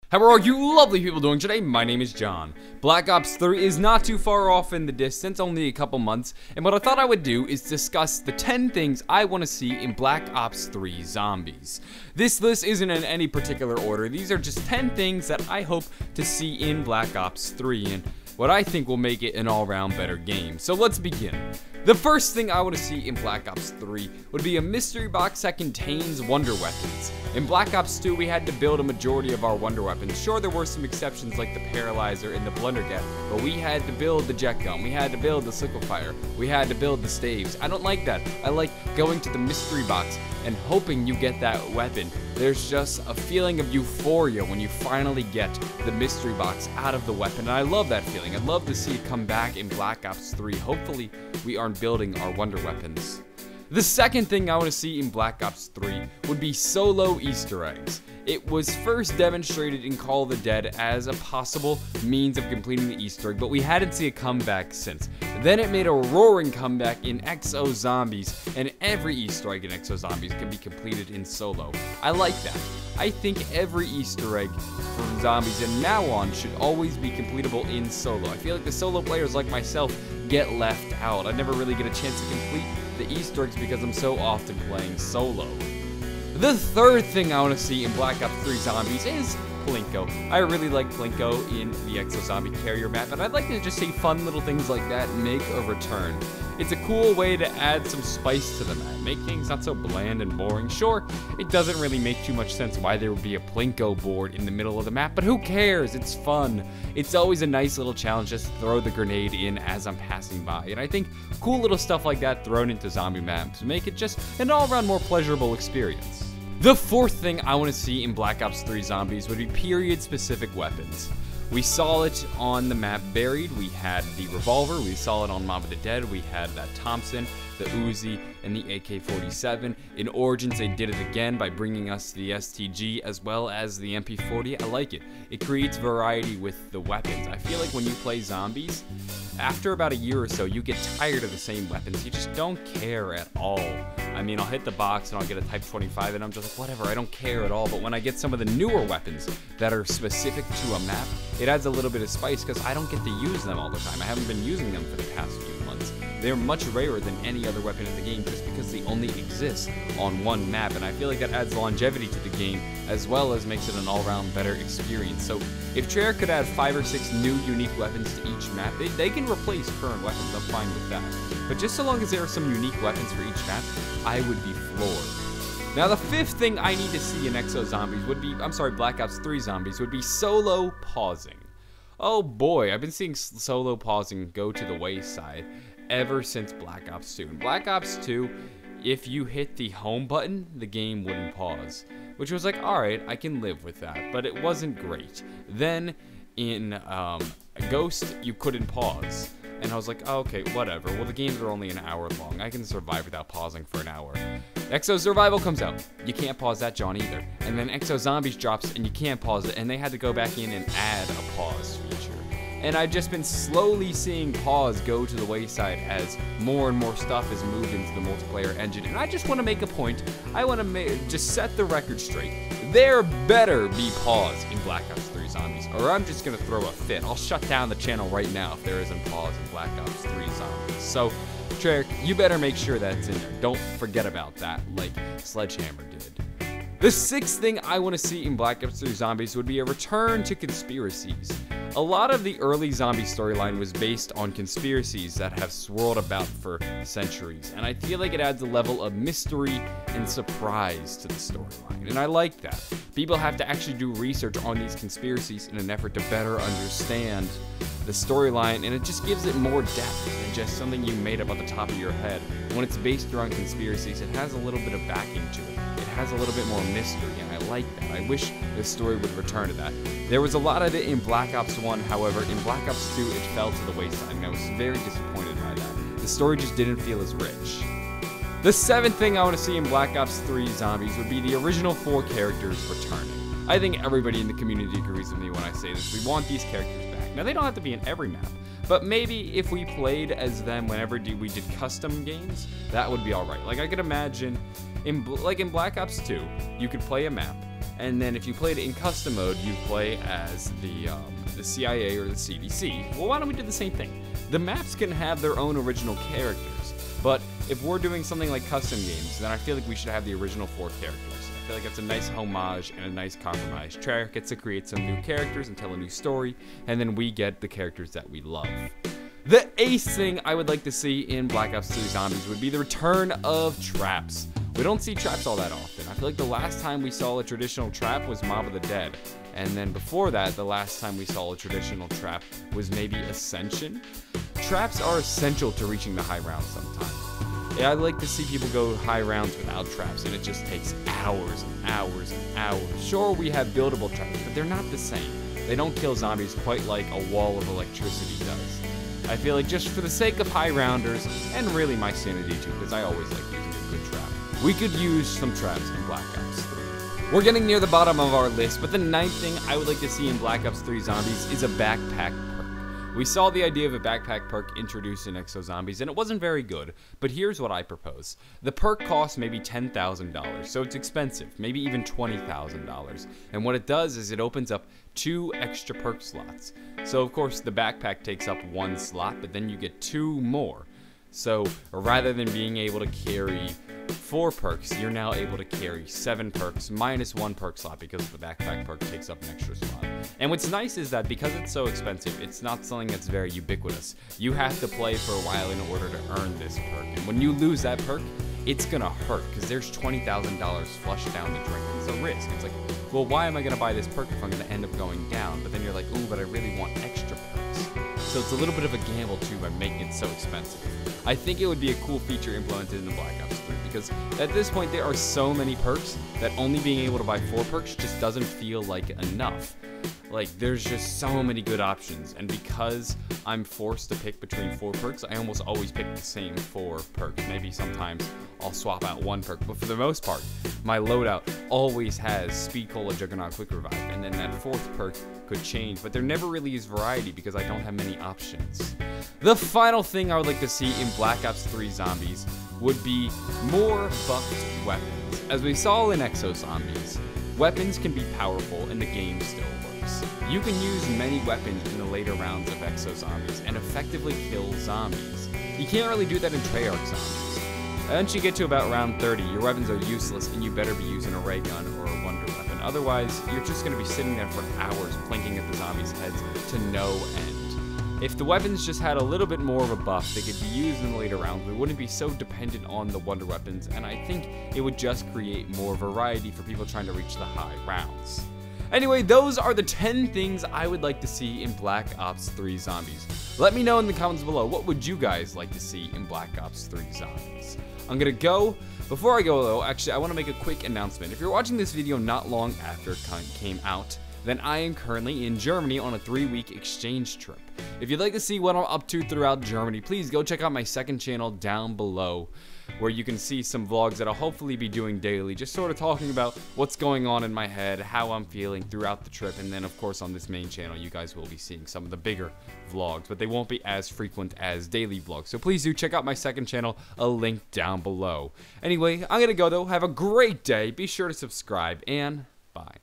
How are you lovely people doing today? My name is John. Black Ops 3 is not too far off in the distance, only a couple months, and what I thought I would do is discuss the 10 things I want to see in Black Ops 3 Zombies. This list isn't in any particular order, these are just 10 things that I hope to see in Black Ops 3, and what I think will make it an all-round better game. So let's begin. The first thing I want to see in Black Ops 3 would be a mystery box that contains wonder weapons. In Black Ops 2, we had to build a majority of our wonder weapons. Sure, there were some exceptions like the Paralyzer and the Blundergat, but we had to build the jet gun, we had to build the Sicklefier, we had to build the staves. I don't like that. I like going to the mystery box and hoping you get that weapon. There's just a feeling of euphoria when you finally get the mystery box out of the weapon, and I love that feeling. I'd love to see it come back in Black Ops 3. Hopefully, we aren't building our wonder weapons. The second thing I want to see in Black Ops 3 would be solo Easter eggs. It was first demonstrated in Call of the Dead as a possible means of completing the Easter egg, but we hadn't seen a comeback since. Then it made a roaring comeback in Exo Zombies, and every Easter egg in Exo Zombies can be completed in solo. I like that. I think every Easter egg from Zombies and now on should always be completable in solo. I feel like the solo players like myself get left out. I never really get a chance to complete the Easter eggs because I'm so often playing solo. The third thing I want to see in Black Ops 3 Zombies is Plinko. I really like Plinko in the Exo Zombie Carrier map, and I'd like to just see fun little things like that make a return. It's a cool way to add some spice to the map, make things not so bland and boring. Sure, it doesn't really make too much sense why there would be a Plinko board in the middle of the map, but who cares? It's fun. It's always a nice little challenge just to throw the grenade in as I'm passing by, and I think cool little stuff like that thrown into zombie maps make it just an all-around more pleasurable experience. The fourth thing I want to see in Black Ops 3 Zombies would be period-specific weapons. We saw it on the map Buried, we had the revolver, we saw it on Mob of the Dead, we had that Thompson, the Uzi, and the AK-47. In Origins, they did it again by bringing us the STG as well as the MP40. I like it. It creates variety with the weapons. I feel like when you play Zombies, after about a year or so, you get tired of the same weapons. You just don't care at all. I mean, I'll hit the box and I'll get a Type 25 and I'm just like, whatever, I don't care at all. But when I get some of the newer weapons that are specific to a map, it adds a little bit of spice because I don't get to use them all the time. I haven't been using them for the past few months. They're much rarer than any other weapon in the game just because they only exist on one map, and I feel like that adds longevity to the game as well as makes it an all-round better experience. So if Treyarch could add 5 or 6 new unique weapons to each map, they can replace current weapons. I'm fine with that. But just so long as there are some unique weapons for each map, I would be floored. Now the fifth thing I need to see in Black Ops 3 Zombies would be solo pausing. Oh boy, I've been seeing solo pausing go to the wayside ever since Black Ops 2. In Black Ops 2, if you hit the home button, the game wouldn't pause, which was like, alright, I can live with that, but it wasn't great. Then in Ghost, you couldn't pause. And I was like, oh, okay, whatever. Well, the games are only an hour long. I can survive without pausing for an hour. Exo Survival comes out. You can't pause that, John, either. And then Exo Zombies drops, and you can't pause it. And they had to go back in and add a pause feature. And I've just been slowly seeing pause go to the wayside as more and more stuff is moved into the multiplayer engine. And I just want to make a point. I want to just set the record straight. There better be pause in Black Ops 3 Zombies, or I'm just going to throw a fit. I'll shut down the channel right now if there isn't pause in Black Ops 3 Zombies. So, Treyarch, you better make sure that's in there. Don't forget about that like Sledgehammer did. The sixth thing I want to see in Black Ops 3 Zombies would be a return to conspiracies. A lot of the early zombie storyline was based on conspiracies that have swirled about for centuries, and I feel like it adds a level of mystery and surprise to the storyline, and I like that. People have to actually do research on these conspiracies in an effort to better understand the storyline, and it just gives it more depth than just something you made up on the top of your head. When it's based around conspiracies, it has a little bit of backing to it. It has a little bit more mystery, and I like that. I wish this story would return to that. There was a lot of it in Black Ops 1, however, in Black Ops 2, it fell to the wayside, and I was very disappointed by that. The story just didn't feel as rich. The seventh thing I want to see in Black Ops 3 Zombies would be the original 4 characters returning. I think everybody in the community agrees with me when I say this. We want these characters back. Now, they don't have to be in every map, but maybe if we played as them whenever we did custom games, that would be alright. Like, I could imagine, in Black Ops 2, you could play a map, And then if you played it in custom mode, you play as the CIA or the CDC. Well, why don't we do the same thing? The maps can have their own original characters, but if we're doing something like custom games, then I feel like we should have the original 4 characters. I feel like it's a nice homage and a nice compromise. Treyarch gets to create some new characters and tell a new story, and then we get the characters that we love. The ace thing I would like to see in Black Ops 3 Zombies would be the return of traps. We don't see traps all that often. I feel like the last time we saw a traditional trap was Mob of the Dead. And then before that, the last time we saw a traditional trap was maybe Ascension. Traps are essential to reaching the high rounds sometimes. I like to see people go high rounds without traps, and it just takes hours and hours and hours. Sure, we have buildable traps, but they're not the same. They don't kill zombies quite like a wall of electricity does. I feel like just for the sake of high rounders, and really my sanity too, because I always like using a good trap, we could use some traps in Black Ops 3. We're getting near the bottom of our list, but the 9th thing I would like to see in Black Ops 3 Zombies is a backpack perk. We saw the idea of a backpack perk introduced in Exo Zombies, and it wasn't very good, but here's what I propose. The perk costs maybe $10,000, so it's expensive, maybe even $20,000. And what it does is it opens up 2 extra perk slots. So of course the backpack takes up 1 slot, but then you get 2 more. So rather than being able to carry 4 perks, you're now able to carry 7 perks minus 1 perk slot because the backpack perk takes up an extra slot. And what's nice is that because it's so expensive, it's not something that's very ubiquitous. You have to play for a while in order to earn this perk. And when you lose that perk, it's gonna hurt because there's $20,000 flushed down the drain. It's a risk. It's like, well, why am I gonna buy this perk if I'm gonna end up going down? But then you're like, ooh, but I really want extra perks. So it's a little bit of a gamble too by making it so expensive. I think it would be a cool feature implemented in the Black Ops 3 because at this point there are so many perks that only being able to buy 4 perks just doesn't feel like enough. Like, there's just so many good options, and because I'm forced to pick between 4 perks, I almost always pick the same 4 perks. Maybe sometimes I'll swap out 1 perk, but for the most part, my loadout always has Speed Cola, Juggernaut, Quick Revive, and then that 4th perk could change, but there never really is variety because I don't have many options. The final thing I would like to see in Black Ops 3 Zombies would be more buffed weapons. As we saw in Exo Zombies, weapons can be powerful and the game still works. You can use many weapons in the later rounds of Exo Zombies and effectively kill zombies. You can't really do that in Treyarch Zombies. Once you get to about round 30, your weapons are useless and you better be using a ray gun or a wonder weapon. Otherwise, you're just going to be sitting there for hours plinking at the zombies' heads to no end. If the weapons just had a little bit more of a buff that could be used in the later rounds, we wouldn't be so dependent on the wonder weapons, and I think it would just create more variety for people trying to reach the high rounds. Anyway, those are the 10 things I would like to see in Black Ops 3 Zombies. Let me know in the comments below, what would you guys like to see in Black Ops 3 Zombies? I'm gonna go. Before I go though, actually I want to make a quick announcement. If you're watching this video not long after it came out, then I am currently in Germany on a 3-week exchange trip. If you'd like to see what I'm up to throughout Germany, please go check out my second channel down below, where you can see some vlogs that I'll hopefully be doing daily, just sort of talking about what's going on in my head, how I'm feeling throughout the trip, and then of course on this main channel you guys will be seeing some of the bigger vlogs, but they won't be as frequent as daily vlogs. So please do check out my second channel, a link down below. Anyway, I'm gonna go though, have a great day, be sure to subscribe, and bye.